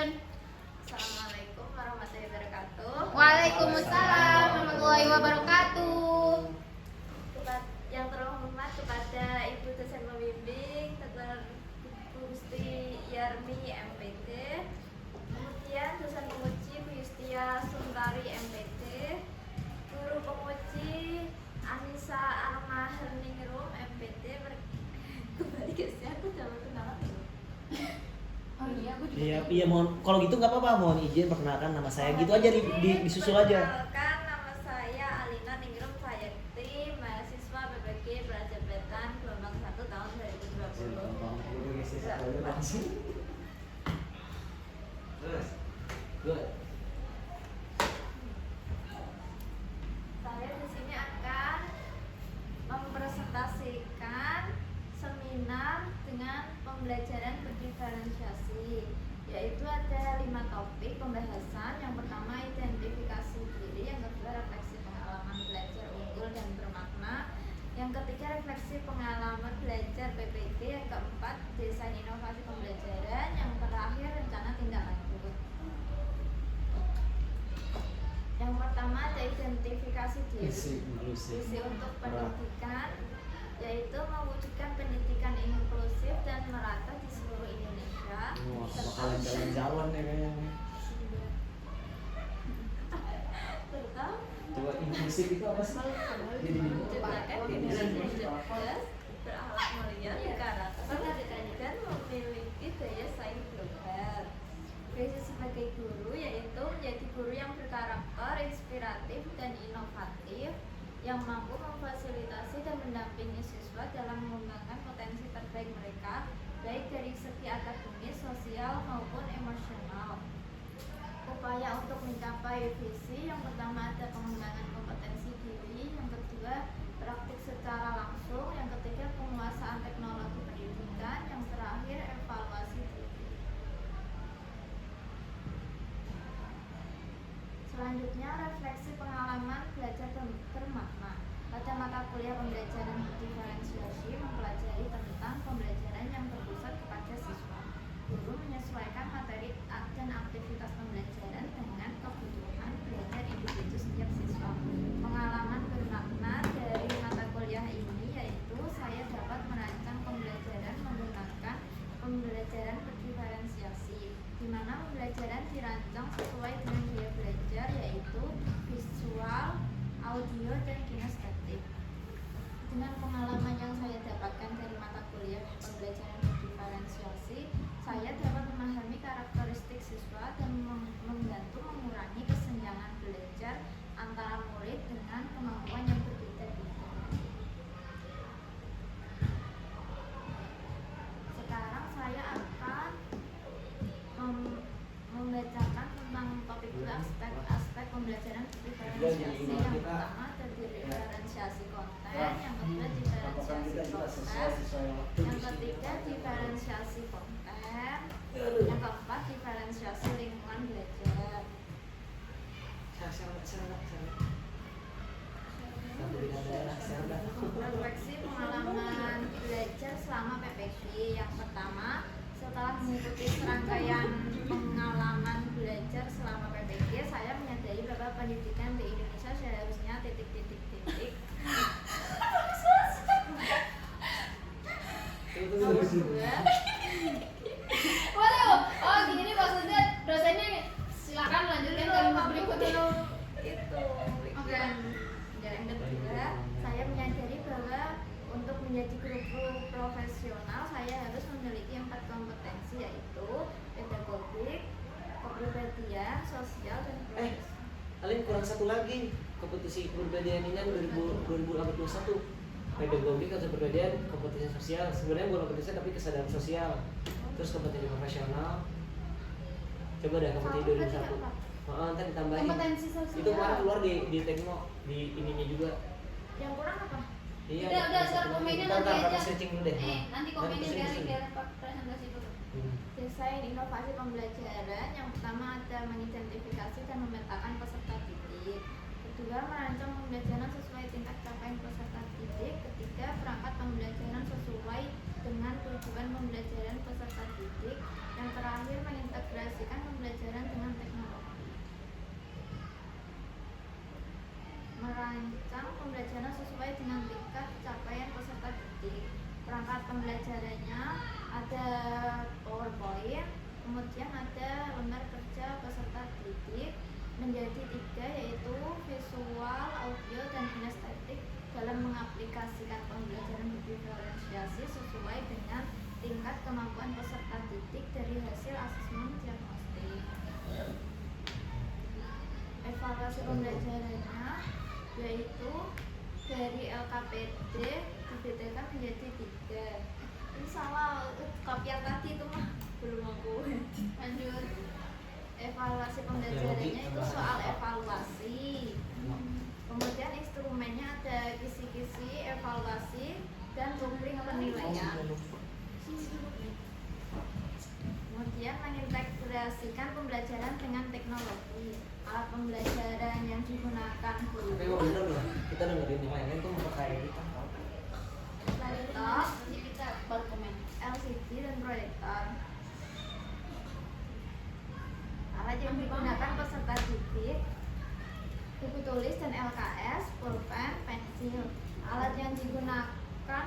Yun. Assalamualaikum warahmatullahi wabarakatuh. Waalaikumsalam warahmatullahi wabarakatuh. Yang terhormat kepada Ibu dosen pembimbing, Dr. Gusti Yarmi MPT, kemudian dosen penguji Bu Yustia Suntari MPT, guru penguji Anissa Alma Herningrum MPT. Kembali guys ya, aku udah kenalan dulu. Oh iya, aku juga. Iya, mohon kalau gitu nggak apa-apa, mohon izin perkenalkan nama saya gitu aja disusul aja. Perkenalkan, nama saya Alina Ningrum Sayakti, mahasiswa BPG Prajabetan gelombang 1 tahun 2020. Terus, good. Saya di sini akan mempresentasikan seminar dengan pembelajaran berdiferensiasi, yaitu ada 5 topik pembahasan. Yang pertama identifikasi diri, yang kedua refleksi pengalaman belajar unggul dan bermakna, yang ketiga refleksi pengalaman belajar PPG, yang keempat desain inovasi pembelajaran, yang terakhir rencana tindak lanjut. Yang pertama ada identifikasi diri. Visi untuk pendidikan, yaitu mewujudkan pendidikan inklusif dan merata di seluruh Indonesia. Wah, bakalan jalan-jalan ya kayaknya. Serta Coba inklusif itu apa sih? menciptakan Indonesia yang cerdas, berakhlak mulia, berkarakter, dan memiliki daya saing global. Visi sebagai guru yaitu menjadi guru yang berkarakter, inspiratif, dan inovatif, yang mampu memfasilitasi dan mendampingi siswa dalam mengembangkan potensi terbaik mereka, baik dari segi akademis, sosial, maupun emosional. Upaya untuk mencapai visi, yang pertama ada pengembangan kompetensi diri, yang kedua praktik secara langsung, yang ketiga penguasaan teknologi pendidikan, yang terakhir evaluasi diri. Selanjutnya refleksi pengalaman belajar bermakna. Pada mata kuliah pembelajaran diferensiasi mempelajari tentang pembelajaran yang berpusat kepada siswa. Guru menyesuaikan materi dan aktivitas pembelajaran dengan kebutuhan belajar individu setiap siswa. Pengalaman bermakna dari mata kuliah ini yaitu saya dapat merancang pembelajaran menggunakan pembelajaran berdiferensiasi, di mana pembelajaran dirancang sesuai dengan gaya belajar, yaitu visual, audio, dan kinestetik. Dengan pengalaman yang saya dapatkan dari mata kuliah pembelajaran berdiferensiasi, saya dapat memahami karakteristik siswa dan membantu mengurangi kesenjangan belajar antara murid dengan kemampuan yang berbeda-beda. Sekarang saya akan membacakan tentang topik itu, aspek pembelajaran diferensiasi. Yang pertama ada diferensiasi konten, yang kedua diferensiasi proses, yang ketiga diferensiasi konten, yang keempat diferensiasi lingkungan belajar. Refleksi pengalaman belajar selama PPG. Yang pertama, setelah mengikuti serangkaian pengalaman belajar selama PPG, saya menyadari bahwa pendidikan di Indonesia seharusnya titik. Nomor 2. Waduh, oh gini maksudnya dosennya silakan lanjutkan ke Itu berikutnya. Yang kedua, saya menyadari bahwa untuk menjadi guru profesional saya harus memiliki 4 kompetensi, yaitu pedagogik, kepribadian, sosial, dan profesi. Alin kurang satu lagi kompetisi kepribadian ini kan 2021. Pedagogi, kepribadian, kompetisi sosial. Sebenarnya bukan kompetisi tapi kesadaran sosial. Terus kompetisi profesional. Coba deh kompetisi 2021. Ntar ditambahin. Kompetensi sosial. Itu kemarin keluar di Tekno, di ininya juga. Yang kurang apa? Iya. Udah sekarang komennya nanti aja. Searching dulu deh. Nanti komennya Searching. biar presentasi dulu. Desain inovasi pembelajaran. Yang pertama ada mengidentifikasi dan memetakan peserta didik. Kedua, merancang pembelajaran sesuai tingkat capaian peserta didik. Ketiga, perangkat pembelajaran sesuai dengan tujuan pembelajaran peserta didik. Yang terakhir, mengintegrasikan pembelajaran sesuai dengan tingkat capaian peserta didik. Perangkat pembelajarannya ada PowerPoint, kemudian ada lembar kerja peserta didik menjadi 3, yaitu visual, audio, dan kinestetik dalam mengaplikasikan pembelajaran berdiferensiasi sesuai dengan tingkat kemampuan peserta didik dari hasil asesmen diagnostik. Evaluasi pembelajarannya yaitu dari LKPD dibedakan menjadi 3. Ini salah kopian tadi itu mah belum aku lanjut. Evaluasi pembelajarannya itu soal evaluasi. Kemudian instrumennya ada kisi-kisi, evaluasi, dan rubrik penilaian. Kemudian mengintegrasikan pembelajaran dengan teknologi. Alat pembelajaran yang digunakan Tapi guru, bener loh, kita dengerin yang lain tuh kayak kita. laptop, Kita baru komen. LCD, dan proyektor. Alat yang digunakan peserta didik, buku tulis dan LKS, pulpen, pensil. Alat yang digunakan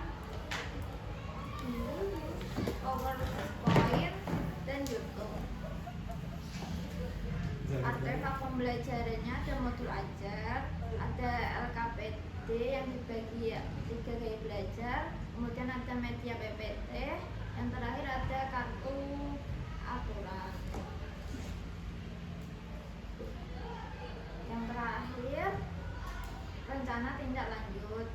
PowerPoint dan YouTube. Artefak pembelajarannya ada modul ajar, ada LKPD yang dibagi 3 gaya belajar, kemudian ada media PPT, yang terakhir ada kartu aturan. Yang terakhir rencana tindak lanjut.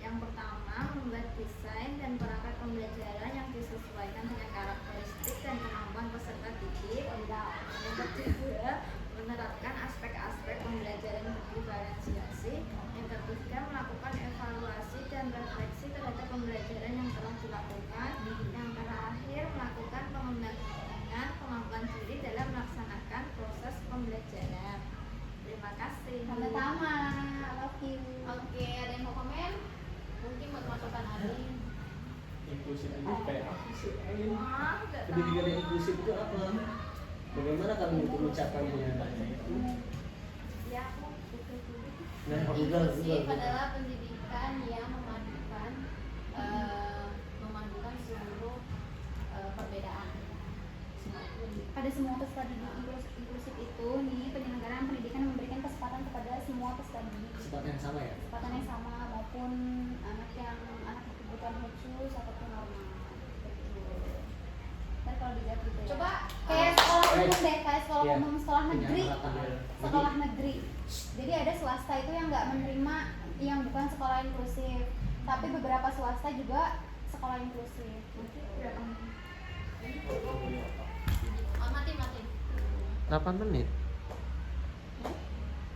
Yang pertama, membuat desain dan perangkat pembelajaran yang disesuaikan dengan karakteristik dan kemampuan peserta didik. Yang kedua, menerapkan aspek-aspek pembelajaran berdiferensiasi. Yang ketiga, melakukan evaluasi dan refleksi terhadap pembelajaran yang telah dilakukan. Yang terakhir, melakukan pengembangan kemampuan diri dalam melaksanakan proses pembelajaran. Terima kasih. Sama-sama. Love you. Oke, ada yang mau komen? Mungkin buat masukan Ari. Inklusif itu kayak apa sih? Pendidikan yang inklusif itu apa? Bagaimana kami untuk mencapai Ya, aku buka dulu. Nah, Inklusif adalah pendidikan yang memadukan seluruh perbedaan. Pada semua peserta didik inklusif itu nih, penyelenggaraan pendidikan memberikan kesempatan kepada semua peserta didik, kesempatan yang sama ya? kesempatan yang sama, maupun anak berkebutuhan khusus ataupun normal. Betul. Ntar kalau dijawab gitu ya. Coba Kayak sekolah umum deh, kayak sekolah Iya. umum, sekolah negeri. Penyampaian. Sekolah negeri. Jadi ada swasta itu yang nggak menerima yang bukan sekolah inklusif, tapi beberapa swasta juga sekolah inklusif. mati. 8 menit.